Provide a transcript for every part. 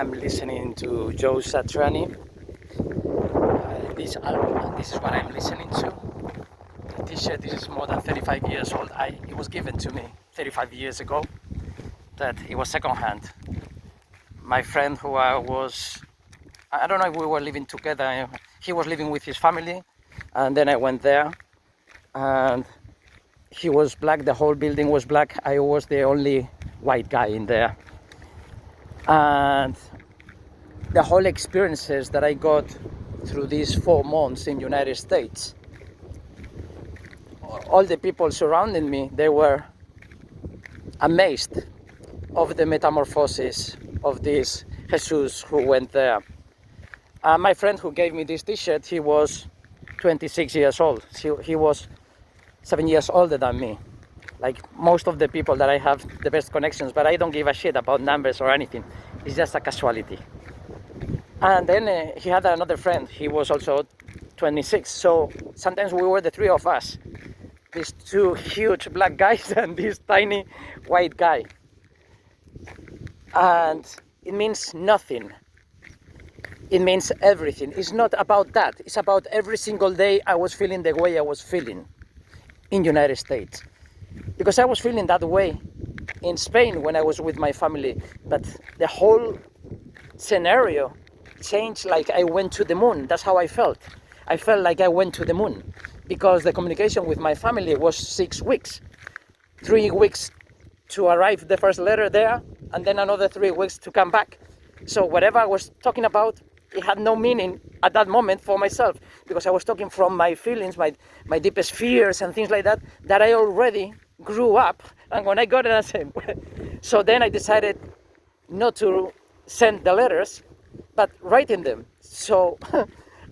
I'm listening to Joe Satriani. This album, this is what I'm listening to. The t-shirt is more than 35 years old. It was given to me 35 years ago. That it was secondhand. My friend who I don't know if we were living together. He was living with his family, and then I went there, and he was black. The whole building was black. I was the only white guy in there, and the whole experiences that I got through these 4 months in United States, all the people surrounding me, they were amazed of the metamorphosis of this Jesus who went there. My friend who gave me this t-shirt, he was 26 years old. He was 7 years older than me. Like most of the people that I have the best connections, but I don't give a shit about numbers or anything. It's just a casualty. And then he had another friend. He was also 26. So sometimes we were the three of us. These two huge black guys and this tiny white guy. And it means nothing. It means everything. It's not about that. It's about every single day I was feeling the way I was feeling in United States. Because I was feeling that way in Spain when I was with my family. But the whole scenario changed, like I went to the moon. That's how I felt. I felt like I went to the moon. Because the communication with my family was 6 weeks. 3 weeks to arrive the first letter there, and then another 3 weeks to come back. So whatever I was talking about, it had no meaning at that moment for myself, because I was talking from my feelings, my deepest fears and things like that I already grew up. And when I got it, I said, so then I decided not to send the letters, but writing them. So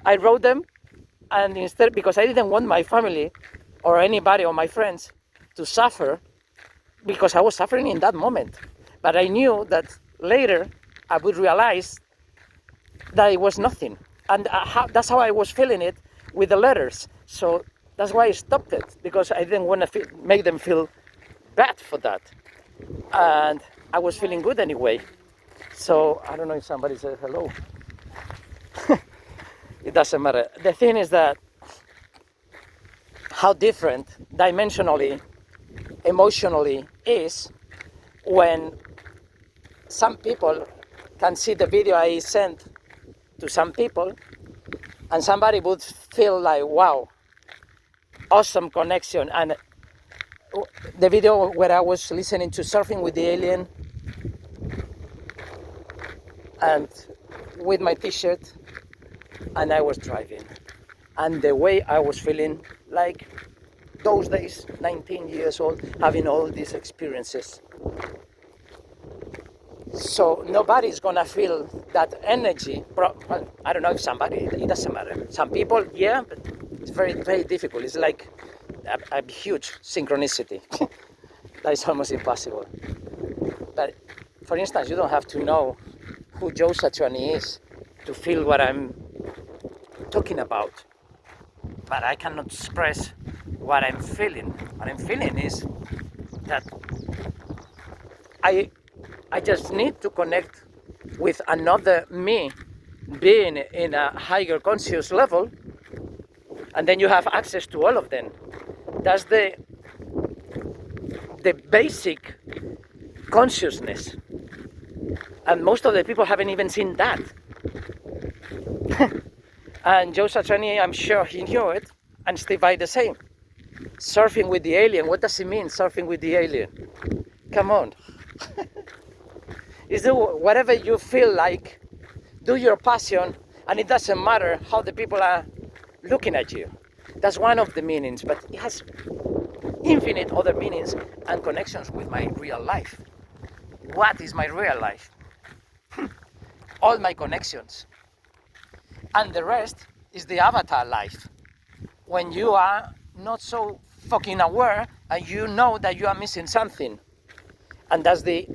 I wrote them, and instead, because I didn't want my family or anybody or my friends to suffer, because I was suffering in that moment. But I knew that later I would realize that it was nothing. And that's how I was feeling it with the letters. So that's why I stopped it, because I didn't want to make them feel bad for that. And I was feeling good anyway. So I don't know if somebody said hello. It doesn't matter. The thing is that how different dimensionally, emotionally is when some people can see the video I sent to some people, and somebody would feel like, wow, awesome connection. And the video where I was listening to Surfing with the Alien and with my t-shirt, and I was driving, and the way I was feeling, like those days, 19 years old, having all these experiences. So nobody's gonna feel that energy. Well, I don't know if somebody, it doesn't matter. Some people, yeah, but it's very, very difficult. It's like a huge synchronicity. That is almost impossible. But for instance, you don't have to know who Joe Satriani is to feel what I'm talking about. But I cannot express what I'm feeling. What I'm feeling is that I just need to connect with another me, being in a higher conscious level, and then you have access to all of them. That's the basic consciousness. And most of the people haven't even seen that. And Joe Satriani, I'm sure he knew it, and Steve Vai the same. Surfing with the alien, what does it mean, surfing with the alien? Come on. Is do whatever you feel like, do your passion, and it doesn't matter how the people are looking at you. That's one of the meanings, but it has infinite other meanings and connections with my real life. What is my real life? All my connections. And the rest is the avatar life. When you are not so fucking aware and you know that you are missing something. And that's the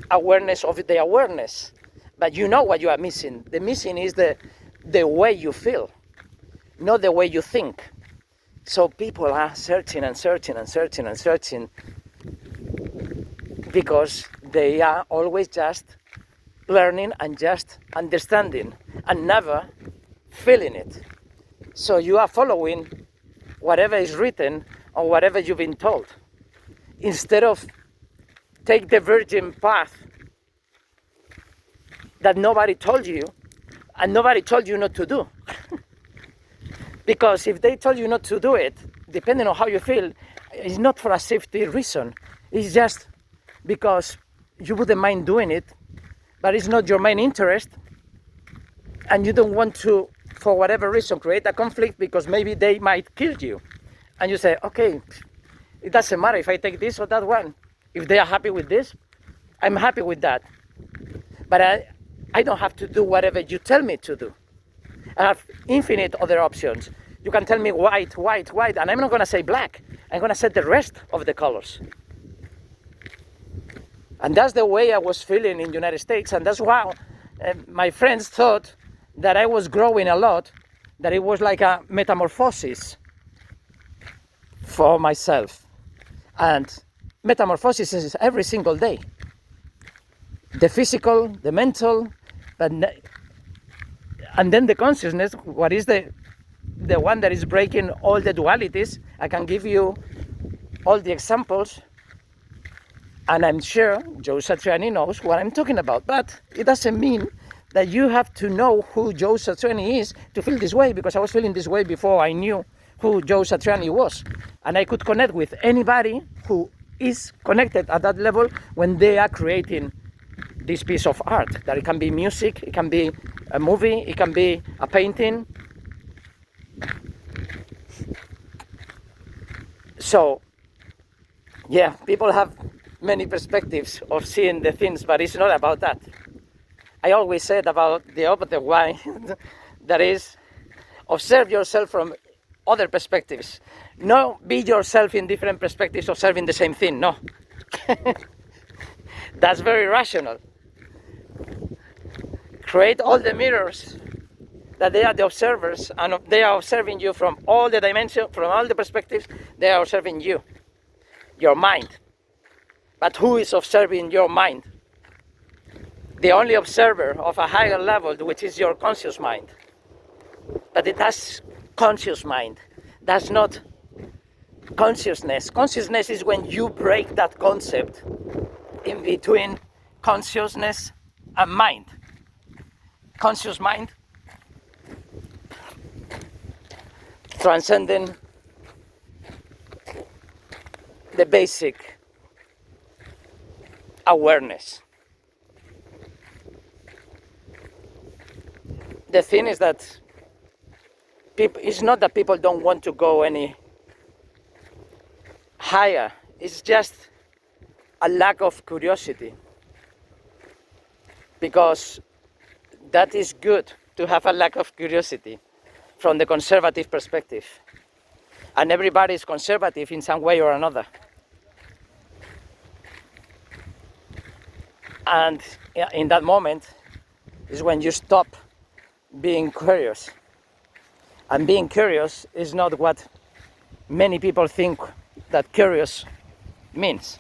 awareness of the awareness. But you know what you are missing. The missing is the way you feel, not the way you think. So people are searching and searching and searching and searching because they are always just learning and just understanding and never feeling it. So you are following whatever is written or whatever you've been told, instead of take the virgin path that nobody told you and nobody told you not to do. Because if they told you not to do it, depending on how you feel, it's not for a safety reason. It's just because you wouldn't mind doing it, but it's not your main interest, and you don't want to, for whatever reason, create a conflict because maybe they might kill you. And you say, okay, it doesn't matter if I take this or that one. If they are happy with this, I'm happy with that. But I don't have to do whatever you tell me to do. I have infinite other options. You can tell me white, white, white, and I'm not going to say black. I'm going to say the rest of the colors. And that's the way I was feeling in the United States, and that's why my friends thought that I was growing a lot, that it was like a metamorphosis for myself. And metamorphosis is every single day. The physical, the mental, and then the consciousness, what is the one that is breaking all the dualities. I can give you all the examples, and I'm sure Joe Satriani knows what I'm talking about, but it doesn't mean that you have to know who Joe Satriani is to feel this way, because I was feeling this way before I knew who Joe Satriani was, and I could connect with anybody who is connected at that level when they are creating this piece of art. That it can be music, it can be a movie, it can be a painting. So yeah, people have many perspectives of seeing the things, but it's not about that. I always said about the opposite way, that is, observe yourself from other perspectives. No, be yourself in different perspectives observing the same thing, no. That's very rational. Create all the mirrors that they are the observers, and they are observing you from all the dimensions, from all the perspectives. They are observing you, your mind. But who is observing your mind? The only observer of a higher level, which is your conscious mind. But it has conscious mind. That's not consciousness. Consciousness is when you break that concept in between consciousness and mind. Conscious mind, transcending the basic awareness. The thing is that it's not that people don't want to go any higher, it's just a lack of curiosity. Because that is good to have a lack of curiosity from the conservative perspective. And everybody is conservative in some way or another. And in that moment is when you stop being curious. And being curious is not what many people think that curious means.